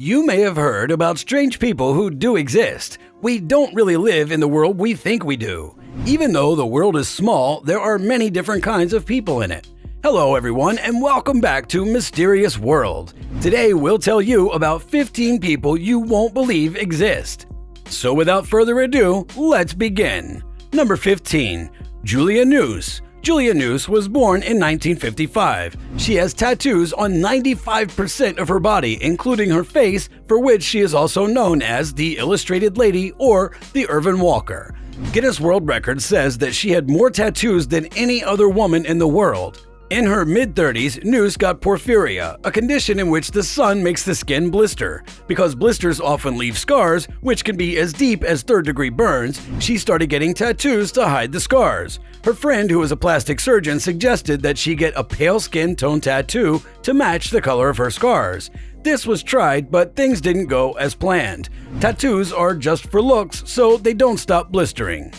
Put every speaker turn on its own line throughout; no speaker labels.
You may have heard about strange people who do exist. We don't really live in the world we think we do. Even though the world is small, there are many different kinds of people in it. Hello everyone and welcome back to Mysterious World. Today we'll tell you about 15 people you won't believe exist. So without further ado, let's begin. Number 15. Julia News. Julia News was born in 1955. She has tattoos on 95% of her body, including her face, for which she is also known as the Illustrated Lady or the Irvin Walker. Guinness World Records says that she had more tattoos than any other woman in the world. In her mid-30s, News got porphyria, a condition in which the sun makes the skin blister. Because blisters often leave scars, which can be as deep as third-degree burns, she started getting tattoos to hide the scars. Her friend, who is a plastic surgeon, suggested that she get a pale skin tone tattoo to match the color of her scars. This was tried, but things didn't go as planned. Tattoos are just for looks, so they don't stop blistering.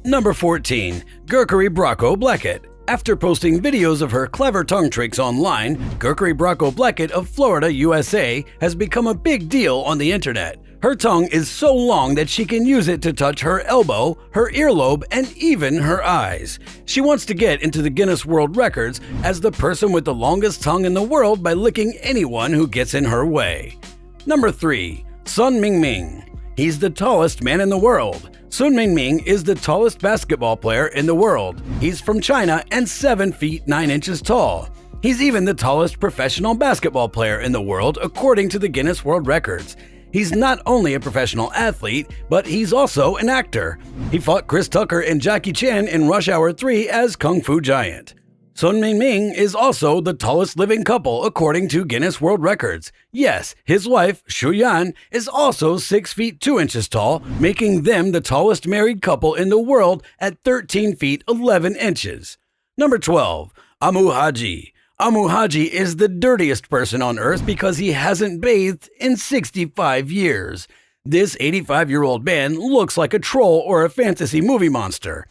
Number 14. Garry Turner Blackett. After posting videos of her clever tongue tricks online, Garry Turner Blackett of Florida, USA, has become a big deal on the internet. Her tongue is so long that she can use it to touch her elbow, her earlobe, and even her eyes. She wants to get into the Guinness World Records as the person with the longest tongue in the world by licking anyone who gets in her way. Number 3. Sun Mingming. He's the tallest man in the world. Sun Mingming is the tallest basketball player in the world. He's from China and 7 feet 9 inches tall. He's even the tallest professional basketball player in the world according to the Guinness World Records. He's not only a professional athlete, but he's also an actor. He fought Chris Tucker and Jackie Chan in Rush Hour 3 as Kung Fu Giant. Sun Mingming is also the tallest living couple according to Guinness World Records. Yes, his wife, Shu Yan, is also 6 feet 2 inches tall, making them the tallest married couple in the world at 13 feet 11 inches. Number 12. Amu Haji. Amu Haji is the dirtiest person on earth because he hasn't bathed in 65 years. This 85-year-old man looks like a troll or a fantasy movie monster.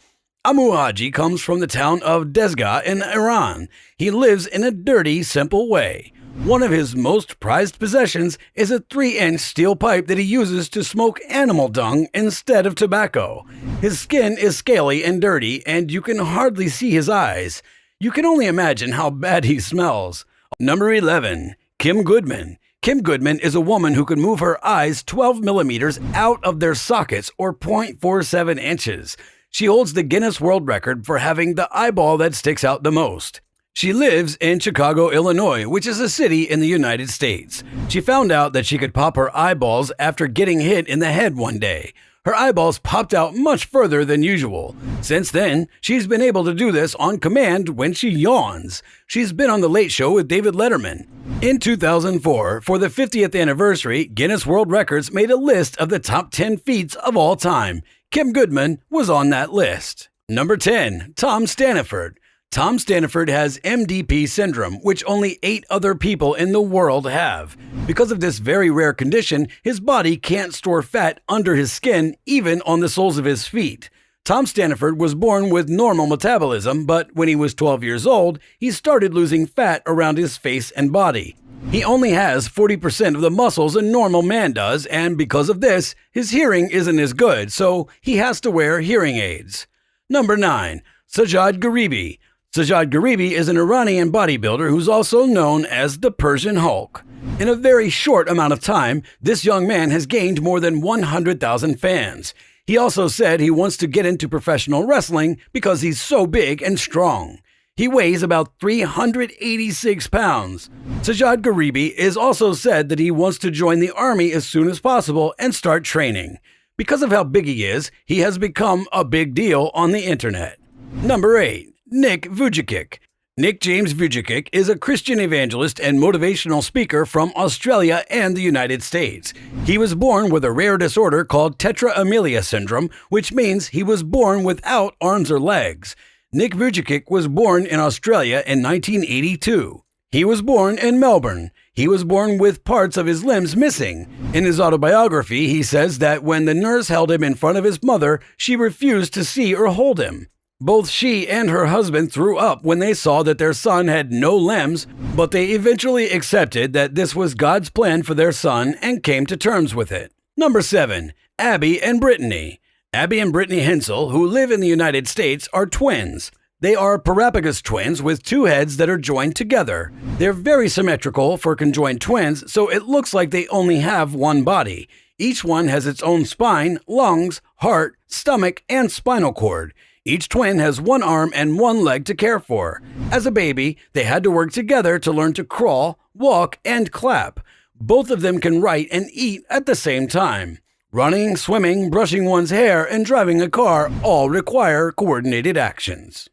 Amu Haji comes from the town of Dezgah in Iran. He lives in a dirty, simple way. One of his most prized possessions is a 3-inch steel pipe that he uses to smoke animal dung instead of tobacco. His skin is scaly and dirty, and you can hardly see his eyes. You can only imagine how bad he smells. Number 11. Kim Goodman. Kim Goodman is a woman who can move her eyes 12 millimeters out of their sockets or 0.47 inches. She holds the Guinness World Record for having the eyeball that sticks out the most. She lives in Chicago, Illinois, which is a city in the United States. She found out that she could pop her eyeballs after getting hit in the head one day. Her eyeballs popped out much further than usual. Since then, she's been able to do this on command when she yawns. She's been on The Late Show with David Letterman. In 2004, for the 50th anniversary, Guinness World Records made a list of the top 10 feats of all time. Kim Goodman was on that list. Number 10. Tom Staniford. Tom Staniford has MDP syndrome, which only 8 other people in the world have. Because of this very rare condition, his body can't store fat under his skin, even on the soles of his feet. Tom Staniford was born with normal metabolism, but when he was 12 years old, he started losing fat around his face and body. He only has 40% of the muscles a normal man does, and because of this, his hearing isn't as good, so he has to wear hearing aids. Number 9. Sajad Garibi. Sajad Garibi is an Iranian bodybuilder who's also known as the Persian Hulk. In a very short amount of time, this young man has gained more than 100,000 fans. He also said he wants to get into professional wrestling because he's so big and strong. He weighs about 386 pounds. Sajad Garibi is also said that he wants to join the army as soon as possible and start training. Because of how big he is, he has become a big deal on the internet. Number 8. Nick Vujicic. Nick James Vujicic is a Christian evangelist and motivational speaker from Australia and the United States. He was born with a rare disorder called tetraamelia syndrome, which means he was born without arms or legs. Nick Vujicic was born in Australia in 1982. He was born in Melbourne. He was born with parts of his limbs missing. In his autobiography, he says that when the nurse held him in front of his mother, she refused to see or hold him. Both she and her husband threw up when they saw that their son had no limbs, but they eventually accepted that this was God's plan for their son and came to terms with it. Number 7. Abby and Brittany. Abby and Brittany Hensel, who live in the United States, are twins. They are parapagus twins with two heads that are joined together. They're very symmetrical for conjoined twins, so it looks like they only have one body. Each one has its own spine, lungs, heart, stomach, and spinal cord. Each twin has one arm and one leg to care for. As a baby, they had to work together to learn to crawl, walk, and clap. Both of them can write and eat at the same time. Running, swimming, brushing one's hair, and driving a car all require coordinated actions.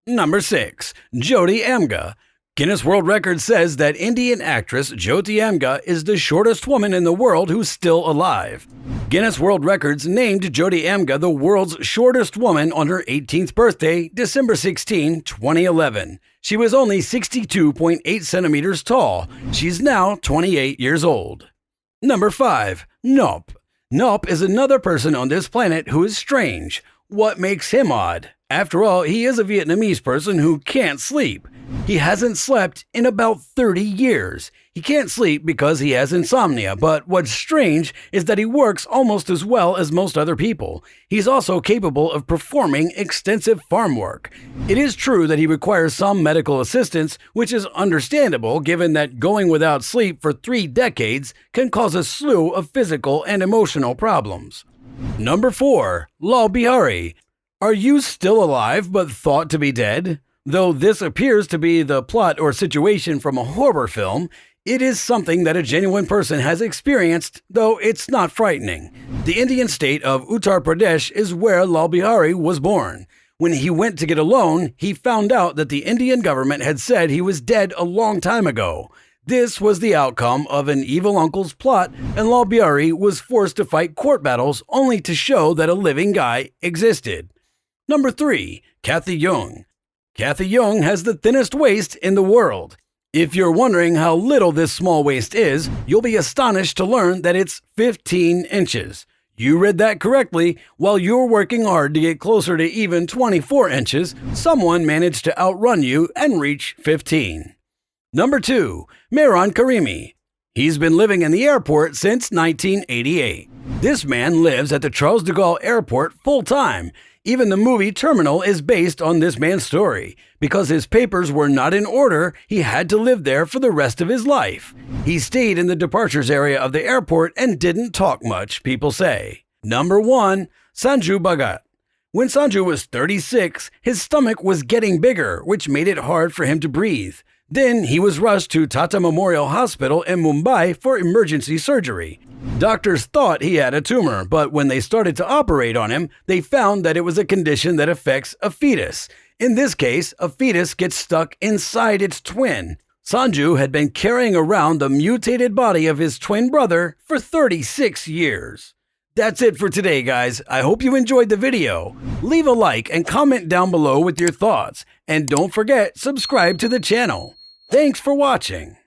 Number 6. Jyoti Amge. Guinness World Records says that Indian actress Jyoti Amge is the shortest woman in the world who's still alive. Guinness World Records named Jyoti Amge the world's shortest woman on her 18th birthday, December 16, 2011. She was only 62.8 centimeters tall. She's now 28 years old. Number 5. Nop. Nop is another person on this planet who is strange. What makes him odd? After all, he is a Vietnamese person who can't sleep. He hasn't slept in about 30 years. He can't sleep because he has insomnia, but what's strange is that he works almost as well as most other people. He's also capable of performing extensive farm work. It is true that he requires some medical assistance, which is understandable given that going without sleep for 3 decades can cause a slew of physical and emotional problems. Number 4. Lal Bihari. Are you still alive but thought to be dead? Though this appears to be the plot or situation from a horror film, it is something that a genuine person has experienced, though it's not frightening. The Indian state of Uttar Pradesh is where Lal Bihari was born. When he went to get a loan, he found out that the Indian government had said he was dead a long time ago. This was the outcome of an evil uncle's plot, and Lal Bihari was forced to fight court battles only to show that a living guy existed. Number 3. Kathy Young. Kathy Young has the thinnest waist in the world. If you're wondering how little this small waist is, you'll be astonished to learn that it's 15 inches. You read that correctly. While you're working hard to get closer to even 24 inches, someone managed to outrun you and reach 15. Number 2. Mehran Karimi. He's been living in the airport since 1988. This man lives at the Charles de Gaulle Airport full-time. Even the movie Terminal is based on this man's story. Because his papers were not in order, he had to live there for the rest of his life. He stayed in the departures area of the airport and didn't talk much, people say. Number 1. Sanju Bhagat. When Sanju was 36, his stomach was getting bigger, which made it hard for him to breathe. Then he was rushed to Tata Memorial Hospital in Mumbai for emergency surgery. Doctors thought he had a tumor, but when they started to operate on him, they found that it was a condition that affects a fetus. In this case, a fetus gets stuck inside its twin. Sanju had been carrying around the mutated body of his twin brother for 36 years. That's it for today, guys. I hope you enjoyed the video. Leave a like and comment down below with your thoughts. And don't forget, subscribe to the channel. Thanks for watching.